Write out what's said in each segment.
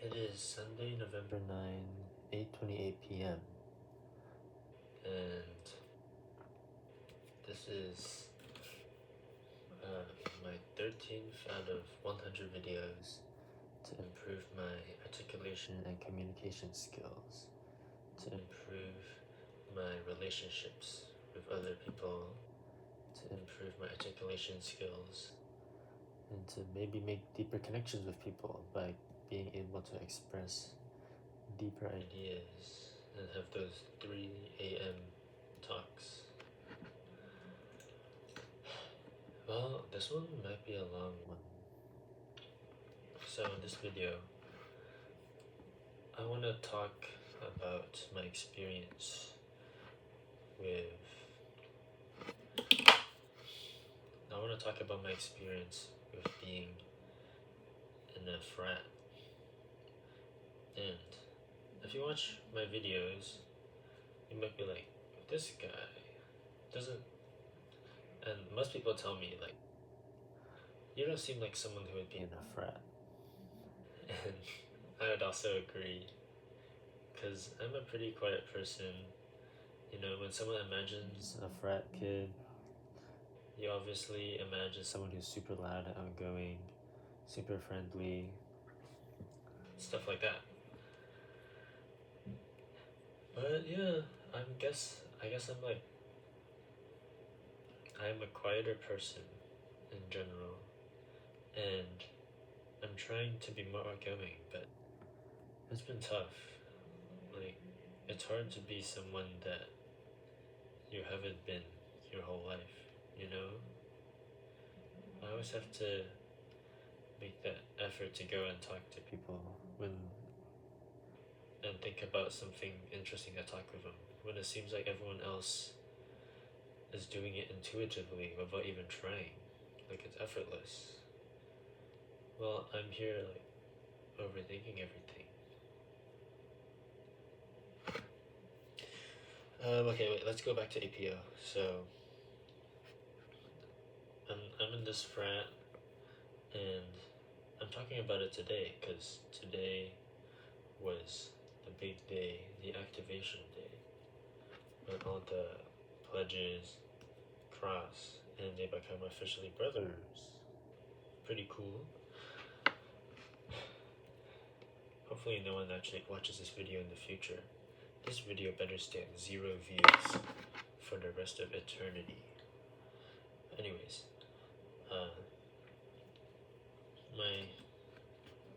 It is Sunday, November 9, 8:28 p.m. And this is my 13th out of 100 videos to improve my articulation and communication skills, to improve my relationships with other people, to improve my articulation skills, and to maybe make deeper connections with people by being able to express deeper ideas and have those 3 a.m. talks. Well, this one might be a long one. So in this video, I want to talk about my experience with being in a frat. And if you watch my videos, you might be like, this guy doesn't, and most people tell me like, you don't seem like someone who would be in a frat. And I would also agree, because I'm a pretty quiet person. You know, when someone imagines a frat kid, you obviously imagine someone who's super loud and outgoing, super friendly, stuff like that. But yeah, I guess I'm a quieter person in general, and I'm trying to be more outgoing, but it's been tough. Like, it's hard to be someone that you haven't been your whole life, you know? I always have to make that effort to go and talk to people and think about something interesting to talk with them, when it seems like everyone else is doing it intuitively without even trying. Like, it's effortless. Well, I'm here like overthinking everything. Okay, wait, let's go back to APO. So, I'm in this frat, and I'm talking about it today because today was the big day, the activation day, when all the pledges cross and they become officially brothers. Pretty cool. Hopefully no one actually watches this video in the future. This video better stay at 0 views for the rest of eternity. Anyways,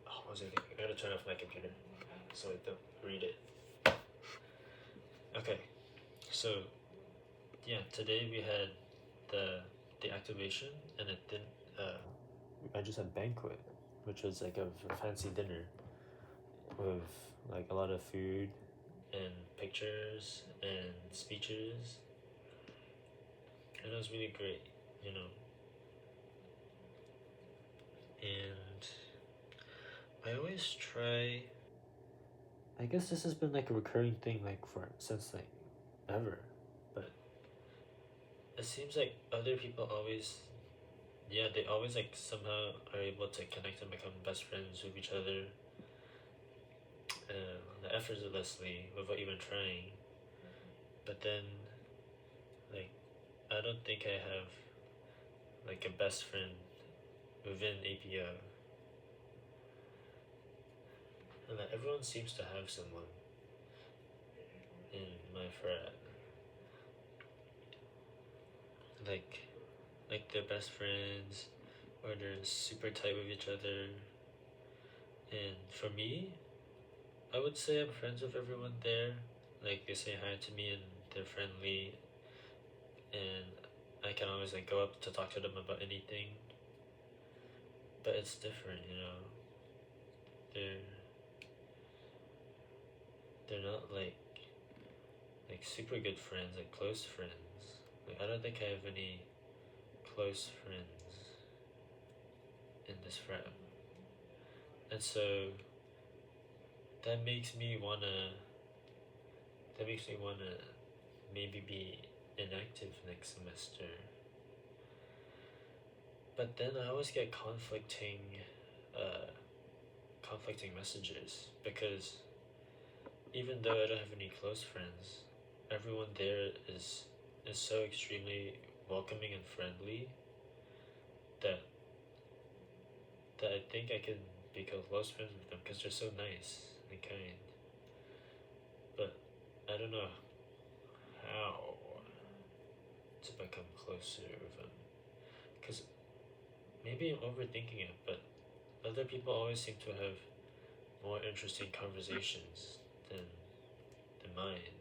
what was I thinking? I gotta turn off my computer so I don't read it. Okay, so yeah, today we had the activation, and it didn't. I just had banquet, which was like a fancy dinner with like a lot of food and pictures and speeches, and it was really great, you know. And I always try. I guess this has been like a recurring thing, like since like ever, but it seems like other people always, they always like somehow are able to connect and become best friends with each other, effortlessly without even trying. But then, like, I don't think I have like a best friend within APO. And like, everyone seems to have someone in my frat. Like they're best friends, or they're super tight with each other. And for me, I would say I'm friends with everyone there. Like, they say hi to me and they're friendly, and I can always like go up to talk to them about anything. But it's different, you know. They're not like super good friends, like close friends. Like, I don't think I have any close friends in this frat. And so that makes me wanna maybe be inactive next semester. But then I always get conflicting conflicting messages because even though I don't have any close friends, everyone there is so extremely welcoming and friendly that I think I can become close friends with them because they're so nice and kind. But I don't know how to become closer with them because maybe I'm overthinking it, but other people always seem to have more interesting conversations than mine.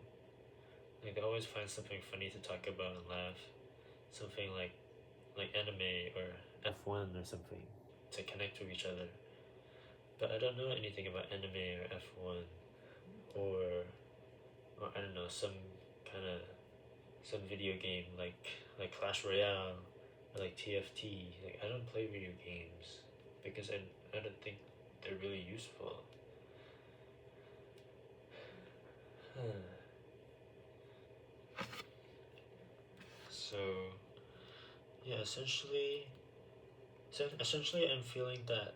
Like they always find something funny to talk about and laugh, something like anime or F1 or something to connect with each other. But I don't know anything about anime or F1 or I don't know kind of some video game like Clash Royale or like TFT. Like I don't play video games because I don't think they're really useful. So yeah, essentially I'm feeling that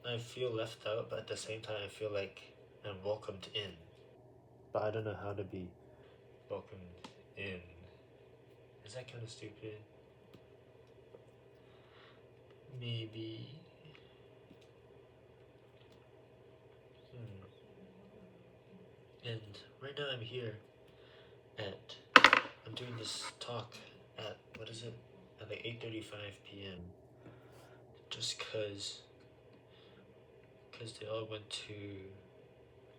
I feel left out, but at the same time I feel like I'm welcomed in. But I don't know how to be welcomed in. Is that kind of stupid? Maybe. And right now I'm here at I'm doing this talk at what is it? At like 8:35 p.m. Just cause they all went to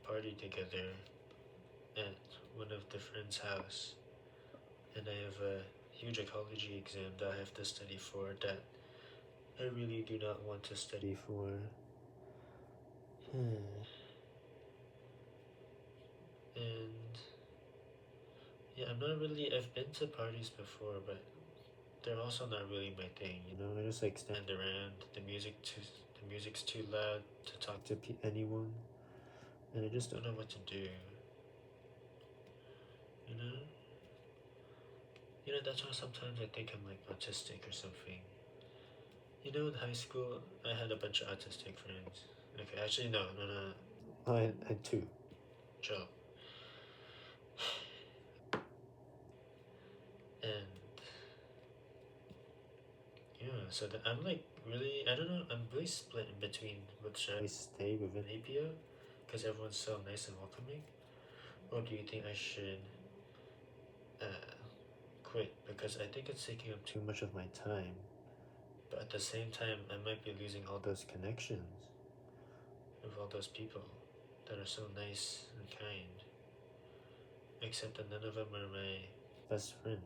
party together at one of the friends' house, and I have a huge ecology exam that I have to study for that I really do not want to study for. And yeah, I've been to parties before, but they're also not really my thing. I just like stand around. The music's too loud to talk to anyone, and I just don't know what to do. You know, that's why sometimes I think I'm like autistic or something. In high school, I had a bunch of autistic friends. Okay, actually, no. I had two. Chill. And yeah, so I'm like really, I don't know, I'm really split in between what should I stay within APO because everyone's so nice and welcoming, or do you think I should quit because I think it's taking up too much of my time, but at the same time, I might be losing all those connections with all those people that are so nice and kind, except that none of them are my best friend.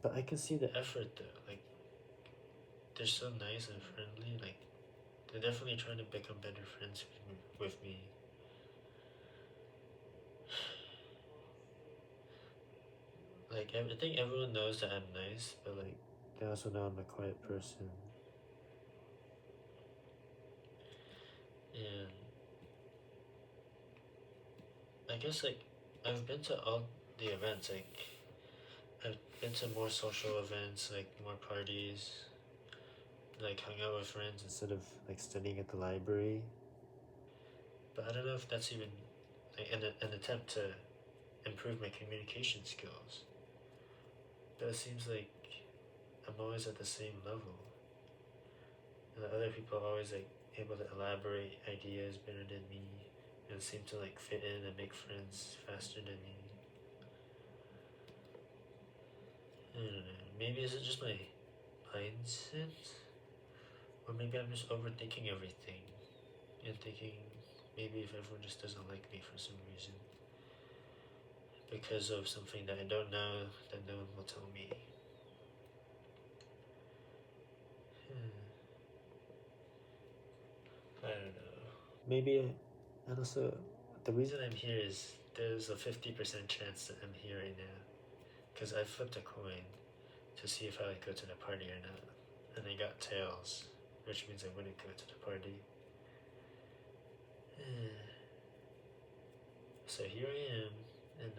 But I can see the effort though, like they're so nice and friendly, like they're definitely trying to become better friends with me. Like I think everyone knows that I'm nice, but like they also know I'm a quiet person. And I guess like I've been to all the events, like I've been to more social events, like more parties, like hung out with friends instead of like studying at the library. But I don't know if that's even like an attempt to improve my communication skills. But it seems like I'm always at the same level. And other people are always like able to elaborate ideas better than me and seem to like fit in and make friends faster than me. I don't know. Maybe is it just my mindset? Or maybe I'm just overthinking everything and thinking maybe if everyone just doesn't like me for some reason because of something that I don't know, then no one will tell me. I don't know. Maybe, and also, the reason I'm here is there's a 50% chance that I'm here right now. Because I flipped a coin to see if I would go to the party or not. And I got tails, which means I wouldn't go to the party. So here I am, in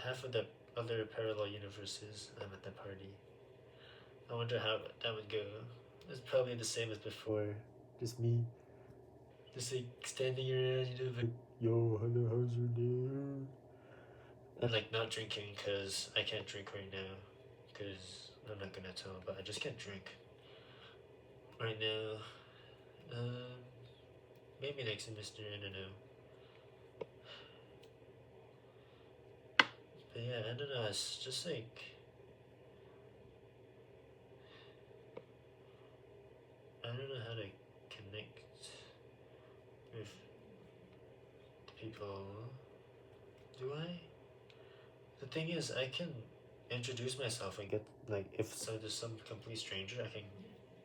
half of the other parallel universes, I'm at the party. I wonder how that would go. It's probably the same as before, just me Just like standing around, like, yo, hello, how's your day? And like not drinking because I can't drink right now. Because I'm not gonna tell, but I just can't drink right now. Um, Maybe next semester, I don't know. But yeah, I don't know. It's just like I don't know how to connect with people. Do I? The thing is, I can introduce myself and get like if so there's some complete stranger, I can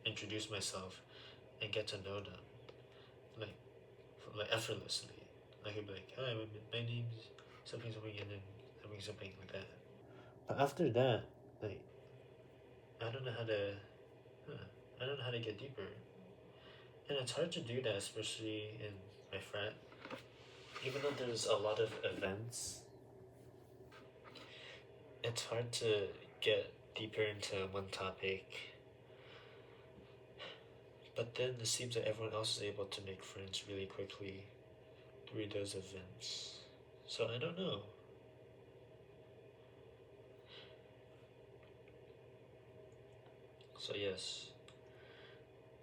introduce myself and get to know them, like effortlessly. I could be like, hi, my name's something something, and then something like that. But after that, like, I don't know how to, huh, I don't know how to get deeper, and it's hard to do that, especially in my frat. Even though there's a lot of events, it's hard to get deeper into one topic. But then it seems that everyone else is able to make friends really quickly through those events. So I don't know. So yes,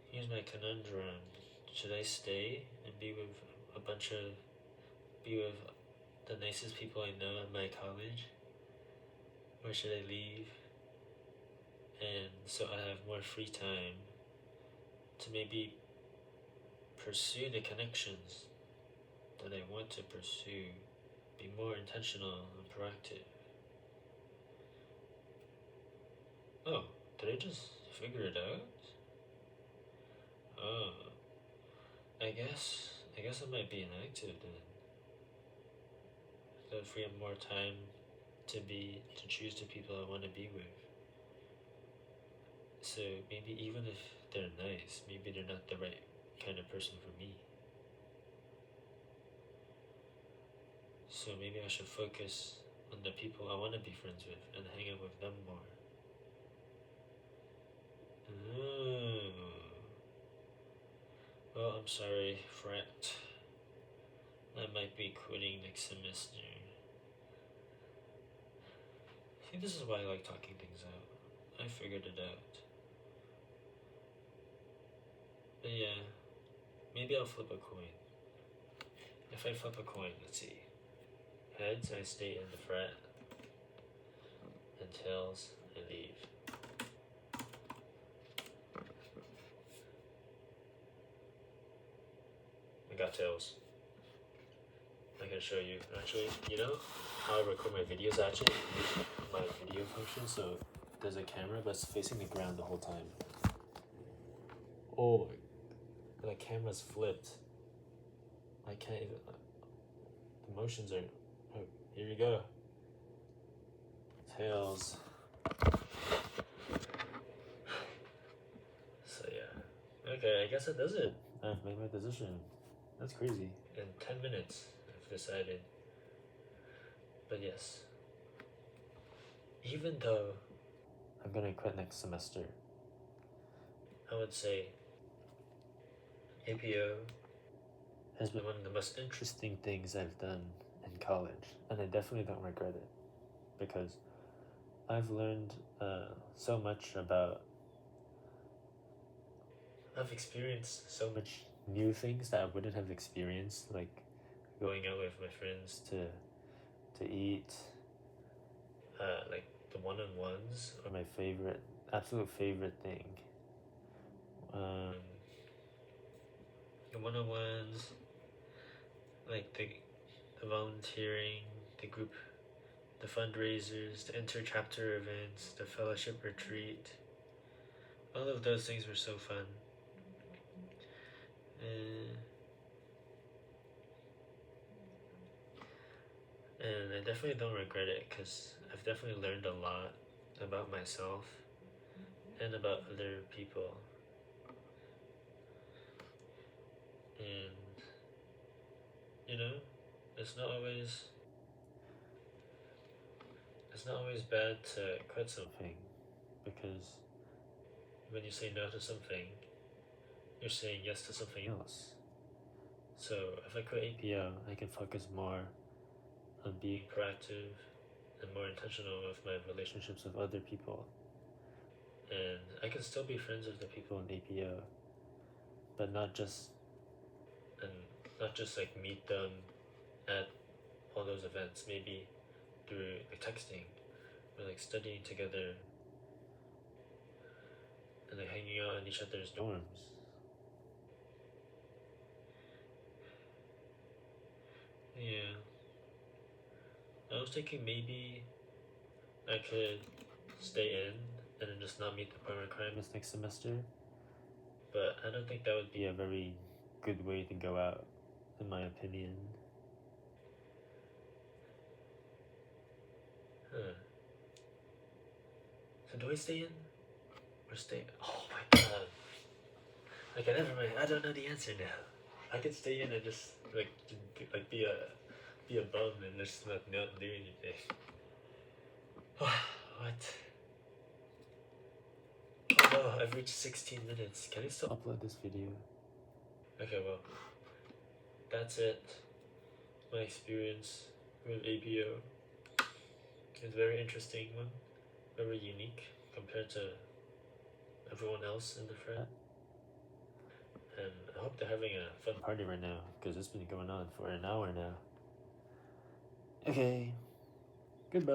here's my conundrum. Should I stay and be with the nicest people I know at my college? Or should I leave and so I have more free time to maybe pursue the connections that I want to pursue, be more intentional and proactive? Oh, did I just figure it out? Oh, I guess I might be inactive then. That free up more time to choose the people I want to be with. So maybe even if they're nice, maybe they're not the right kind of person for me. So maybe I should focus on the people I want to be friends with and hang out with them more. Oh. Well, I'm sorry, frat. I might be quitting next semester. I think this is why I like talking things out. I figured it out. But yeah, maybe I'll flip a coin. If I flip a coin, let's see. Heads, I stay in the frat. And tails, I leave. I got tails. I can show you. Actually, you know how I record my videos? I actually use my video function, so there's a camera, but it's facing the ground the whole time. Oh, the camera's flipped. I can't even. The motions are. Oh, here you go. Tails. So yeah. Okay, I guess that does it. I've made my decision. That's crazy. In 10 minutes, I've decided. But yes. Even though I'm gonna quit next semester, I would say APO has been one of the most interesting things I've done in college, and I definitely don't regret it because I've learned so much about. I've experienced so much new things that I wouldn't have experienced, like going out with my friends to eat. Like the one-on-ones are my favorite, absolute favorite thing. The one-on-ones, like the volunteering, the group, the fundraisers, the inter-chapter events, the fellowship retreat. All of those things were so fun. And I definitely don't regret it because I've definitely learned a lot about myself and about other people. And, you know, it's not always bad to quit something, because when you say no to something, you're saying yes to something else. So if I quit APO, I can focus more on being proactive and more intentional with my relationships with other people. And I can still be friends with the people in APO, but not just like meet them at all those events, maybe through like texting or like studying together and like hanging out in each other's dorms. Yeah. I was thinking maybe I could stay in and then just not meet the partner requirements next semester. But I don't think that would be a very good way to go out, in my opinion. Huh. So do I stay in? Or stay? Oh my god. Okay, never mind. I don't know the answer now. I could stay in and just like be a bum and just not do anything. What? Oh no, I've reached 16 minutes. Can I still upload this video? Okay, well, that's it. My experience with APO. It's a very interesting one, very unique compared to everyone else in the frat. And I hope they're having a fun party right now, because it's been going on for an hour now. Okay, goodbye.